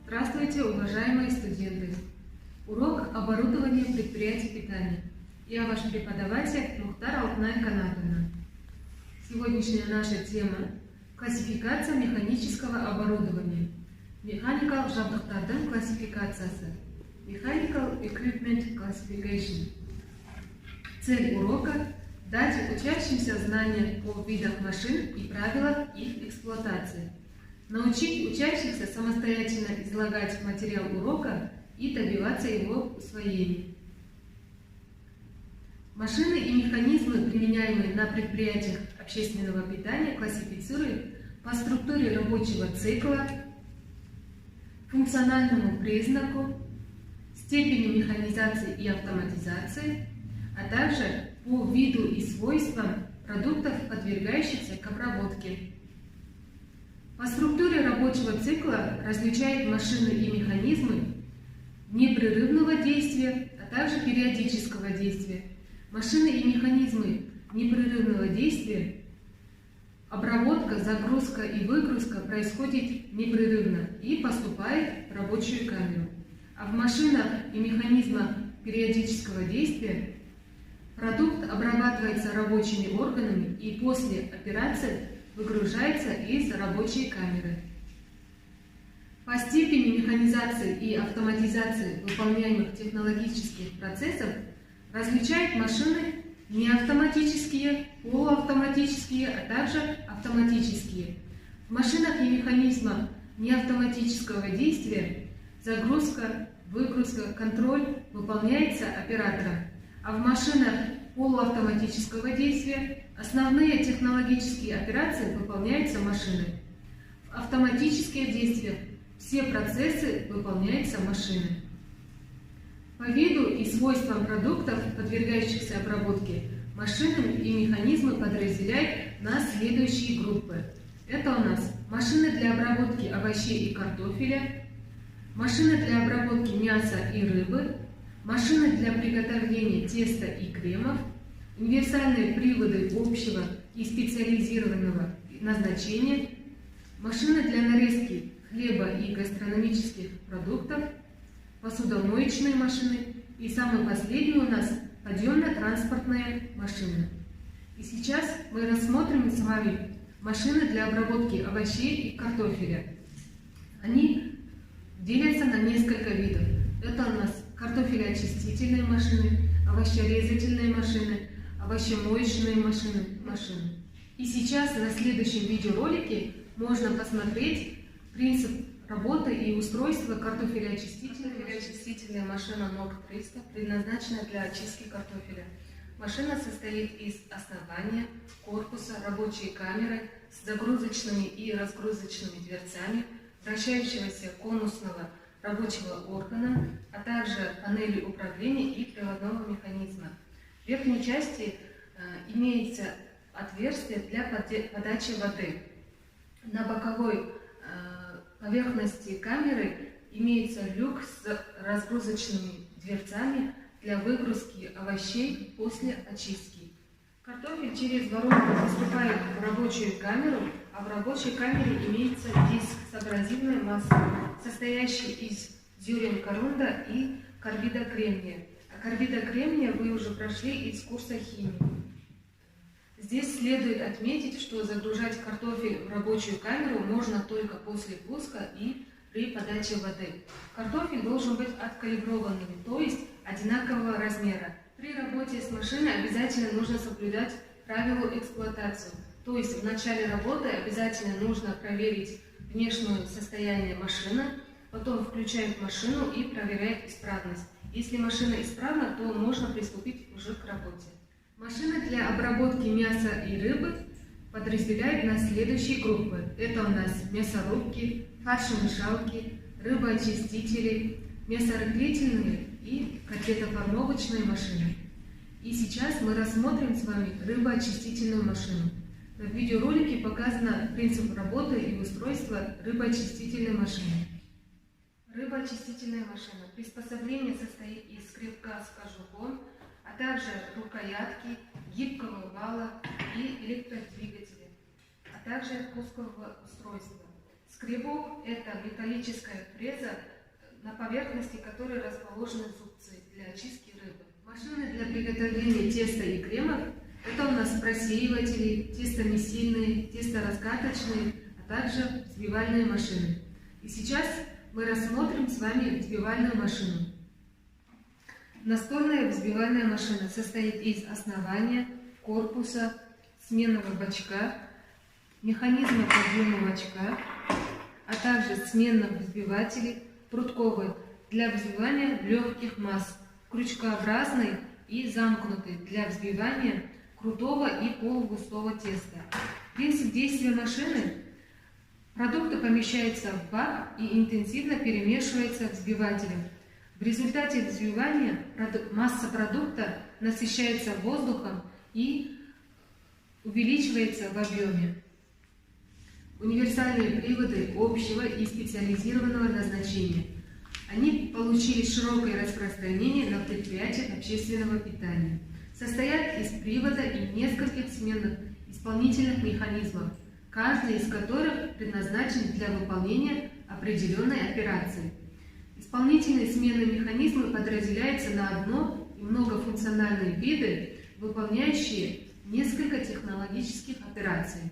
Здравствуйте, уважаемые студенты! Урок оборудования предприятий питания. Я ваш преподаватель Мухтар Алтынай Канатовна. Сегодняшняя наша тема – классификация механического оборудования. Mechanical жабдықтардың классификациясы. Mechanical Equipment Classification. Цель урока – дать учащимся знания о видах машин и правилах их эксплуатации. Научить учащихся самостоятельно излагать материал урока и добиваться его усвоения. Машины и механизмы, применяемые на предприятиях общественного питания, классифицируют по структуре рабочего цикла, функциональному признаку, степени механизации и автоматизации, а также по виду и свойствам продуктов, подвергающихся к обработке. По структуре рабочего цикла различают машины и механизмы непрерывного действия, а также периодического действия. Машины и механизмы непрерывного действия, обработка, загрузка и выгрузка происходит непрерывно и поступает в рабочую камеру. А в машинах и механизмах периодического действия продукт обрабатывается рабочими органами и после операции выгружается из рабочей камеры. По степени механизации и автоматизации выполняемых технологических процессов различают машины неавтоматические, полуавтоматические, а также автоматические. В машинах и механизмах неавтоматического действия загрузка, выгрузка, контроль выполняется оператором, а в машинах полуавтоматического действия основные технологические операции выполняются машиной. В автоматических действиях все процессы выполняются машиной. По виду и свойствам продуктов, подвергающихся обработке, машины и механизмы подразделяют на следующие группы. Это у нас машины для обработки овощей и картофеля, машины для обработки мяса и рыбы, машины для приготовления теста и кремов, универсальные приводы общего и специализированного назначения, машины для нарезки хлеба и гастрономических продуктов, посудомоечные машины и самый последний у нас подъемно-транспортная машина. И сейчас мы рассмотрим с вами машины для обработки овощей и картофеля. Они делятся на несколько видов. Это у нас картофелеочистительные машины, овощерезательные машины, овощемоечные машины. И сейчас на следующем видеоролике можно посмотреть принцип работы и устройства картофелеочистительной машины NOC 300, предназначена для очистки картофеля. Машина состоит из основания, корпуса, рабочей камеры с загрузочными и разгрузочными дверцами, вращающегося конусного рабочего органа, а также панели управления и приводного механизма. В верхней части имеется отверстие для подачи воды. На боковой поверхности камеры имеется люк с разгрузочными дверцами для выгрузки овощей после очистки. Картофель через воронку поступает в рабочую камеру, а в рабочей камере имеется диск с абразивной массой, состоящий из зерен корунда и карбида кремния. А карбида кремния вы уже прошли из курса химии. Здесь следует отметить, что загружать картофель в рабочую камеру можно только после пуска и при подаче воды. Картофель должен быть откалиброванным, то есть одинакового размера. При работе с машиной обязательно нужно соблюдать правила эксплуатации. То есть в начале работы обязательно нужно проверить внешнее состояние машины, потом включают машину и проверяют исправность. Если машина исправна, то можно приступить уже к работе. Машины для обработки мяса и рыбы подразделяют на следующие группы. Это у нас мясорубки, фаршемешалки, рыбоочистители, мясорыхлительные и котлетоформовочные машины. И сейчас мы рассмотрим с вами рыбоочистительную машину. В видеоролике показан принцип работы и устройства рыбоочистительной машины. Рыбоочистительная машина. Приспособление состоит из скребка с кожухом, а также рукоятки, гибкого вала и электродвигателя, а также пускового устройства. Скребок – это металлическая фреза, на поверхности которой расположены зубцы для очистки рыбы. Машины для приготовления теста и кремов – это у нас просеиватели, тестомесильные, тестораскаточные, а также взбивальные машины. И сейчас мы рассмотрим с вами взбивальную машину. Настольная взбивальная машина состоит из основания, корпуса, сменного бачка, механизма подъема бачка, а также сменных взбивателей, прутковой для взбивания легких масс, крючкообразной и замкнутой для взбивания крутого и полугустого теста. Принцип действия машины: продукты помещаются в бак и интенсивно перемешиваются взбивателем. В результате взбивания масса продукта насыщается воздухом и увеличивается в объеме. Универсальные приводы общего и специализированного назначения. Они получили широкое распространение на предприятиях общественного питания. Состоят из привода и нескольких сменных исполнительных механизмов, каждый из которых предназначен для выполнения определенной операции. Исполнительные сменные механизмы подразделяются на одно- и многофункциональные виды, выполняющие несколько технологических операций.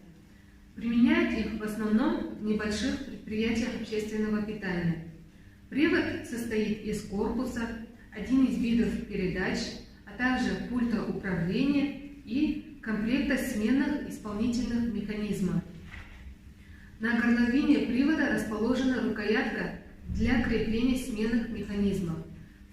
Применяют их в основном в небольших предприятиях общественного питания. Привод состоит из корпуса, один из видов передач, а также пульта управления и комплекта сменных исполнительных механизмов. На горловине привода расположена рукоятка для крепления сменных механизмов.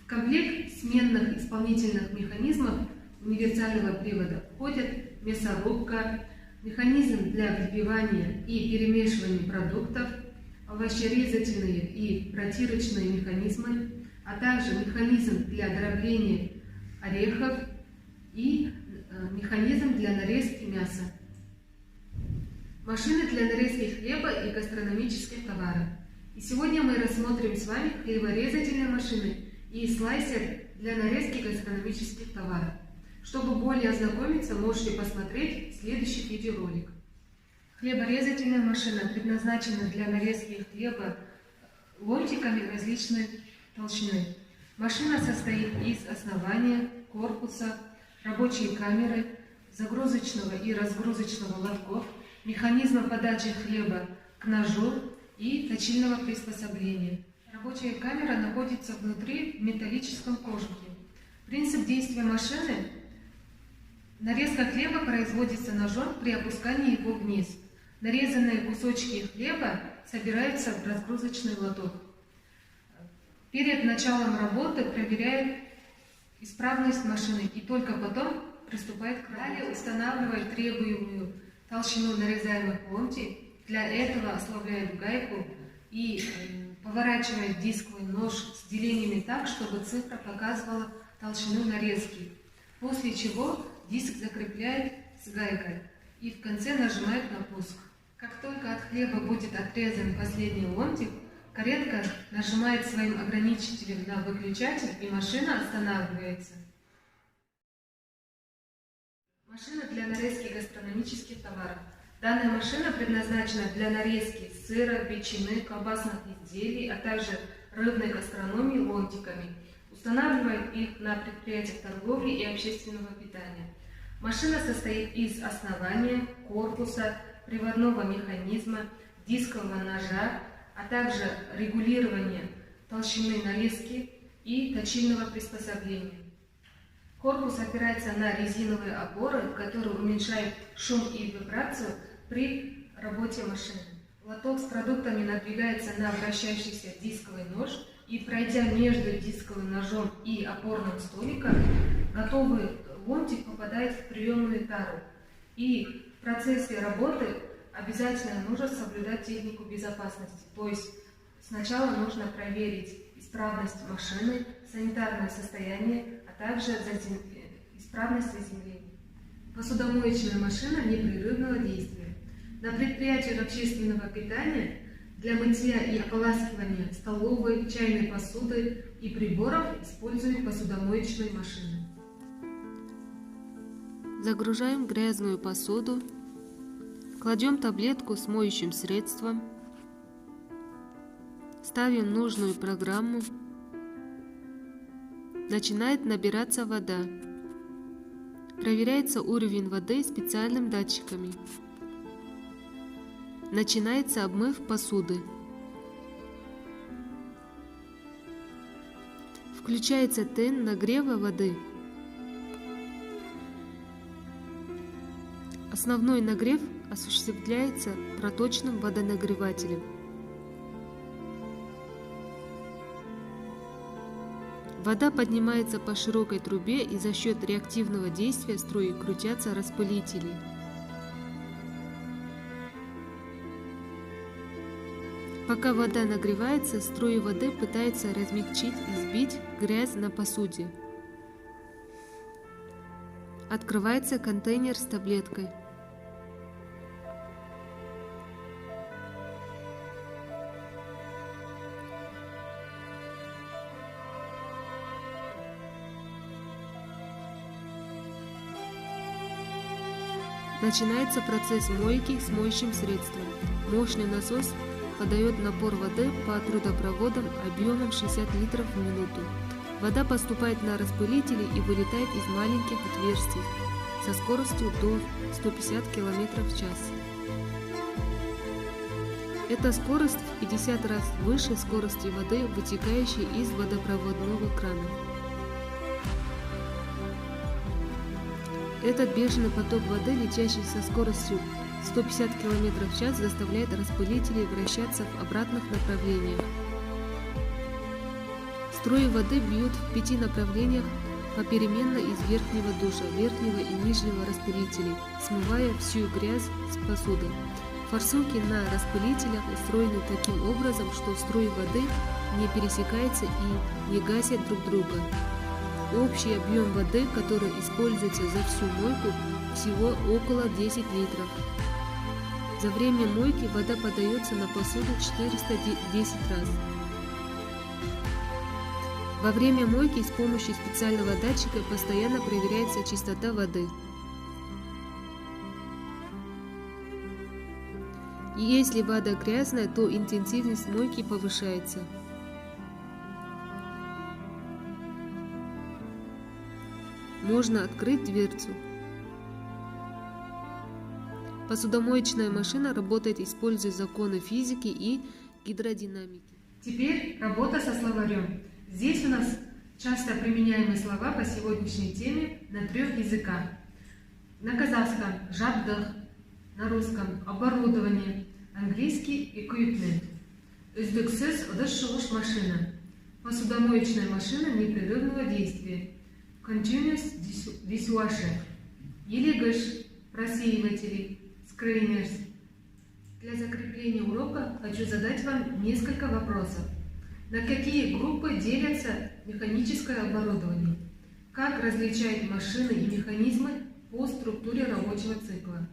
В комплект сменных исполнительных механизмов универсального привода входят мясорубка, механизм для взбивания и перемешивания продуктов, овощерезательные и протирочные механизмы, а также механизм для дробления орехов и механизм для нарезки мяса. Машины для нарезки хлеба и гастрономических товаров. И сегодня мы рассмотрим с вами хлеборезательные машины и слайсер для нарезки гастрономических товаров. Чтобы более ознакомиться, можете посмотреть следующий видеоролик. Хлеборезательная машина предназначена для нарезки хлеба ломтиками различной толщины. Машина состоит из основания, корпуса, рабочей камеры, загрузочного и разгрузочного лотков, механизма подачи хлеба к ножу и точильного приспособления. Рабочая камера находится внутри в металлическом кожухе. Принцип действия машины: нарезка хлеба производится ножом при опускании его вниз. Нарезанные кусочки хлеба собираются в разгрузочный лоток. Перед началом работы проверяют исправность машины и только потом приступает к работе. Далее устанавливает требуемую толщину нарезаемых ломтей. Для этого ослабляет гайку и поворачивает дисковый нож с делениями так, чтобы цифра показывала толщину нарезки. После чего диск закрепляет с гайкой и в конце нажимает на пуск. Как только от хлеба будет отрезан последний ломтик, каретка нажимает своим ограничителем на выключатель, и машина останавливается. Машина для нарезки гастрономических товаров. Данная машина предназначена для нарезки сыра, ветчины, колбасных изделий, а также рыбной гастрономии ломтиками. Устанавливает их на предприятиях торговли и общественного питания. Машина состоит из основания, корпуса, приводного механизма, дискового ножа, а также регулирования толщины нарезки и точильного приспособления. Корпус опирается на резиновые опоры, которые уменьшают шум и вибрацию при работе машины. Лоток с продуктами напрягается на вращающийся дисковый нож, и пройдя между дисковым ножом и опорным столиком, готовый ломтик попадает в приемную тару. И в процессе работы обязательно нужно соблюдать технику безопасности. То есть сначала нужно проверить исправность машины, санитарное состояние, а также исправность заземления. Посудомоечная машина непрерывного действия. На предприятиях общественного питания для мытья и ополаскивания столовой, чайной посуды и приборов используют посудомоечные машины. Загружаем грязную посуду, кладем таблетку с моющим средством, Ставим нужную программу. Начинает набираться вода. Проверяется уровень воды специальными датчиками. Начинается обмыв посуды. Включается тен нагрева воды. Основной нагрев осуществляется проточным водонагревателем. Вода поднимается по широкой трубе, и за счет реактивного действия струи крутятся распылители. Пока вода нагревается, струи воды пытаются размягчить и сбить грязь на посуде. Открывается контейнер с таблеткой. Начинается процесс мойки с моющим средством. Мощный насос подает напор воды по трубопроводам объемом 60 литров в минуту. Вода поступает на распылители и вылетает из маленьких отверстий со скоростью до 150 км в час. Эта скорость в 50 раз выше скорости воды, вытекающей из водопроводного крана. Этот бешеный поток воды, летящий со скоростью 150 км в час, заставляет распылители вращаться в обратных направлениях. Струи воды бьют в 5 направлениях попеременно из верхнего душа, верхнего и нижнего распылителей, смывая всю грязь с посуды. Форсунки на распылителях устроены таким образом, что струи воды не пересекаются и не гасят друг друга. Общий объем воды, который используется за всю мойку, всего около 10 литров. За время мойки вода подается на посуду 410 раз. Во время мойки с помощью специального датчика постоянно проверяется чистота воды. И если вода грязная, то интенсивность мойки повышается. Можно открыть дверцу. Посудомоечная машина работает, используя законы физики и гидродинамики. Теперь работа со словарем. Здесь у нас часто применяемые слова по сегодняшней теме на 3 языках. На казахском – жабдых, на русском – оборудование, английский – equipment. Үздіксіз ыдыс-жуғыш машина. Посудомоечная машина непрерывного действия. Continuous dishwasher. Елегыш, просеиватели, screeners. Для закрепления урока хочу задать вам несколько вопросов. На какие группы делятся механическое оборудование? Как различать машины и механизмы по структуре рабочего цикла?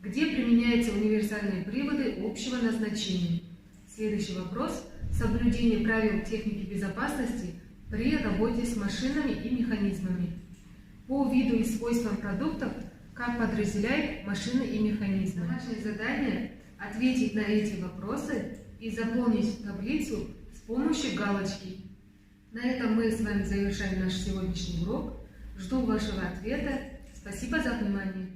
Где применяются универсальные приводы общего назначения? Следующий вопрос. Соблюдение правил техники безопасности при работе с машинами и механизмами. По виду и свойствам продуктов, как подразделяют машины и механизмы. Наше задание – ответить на эти вопросы и заполнить таблицу с помощью галочки. На этом мы с вами завершаем наш сегодняшний урок. Жду вашего ответа. Спасибо за внимание.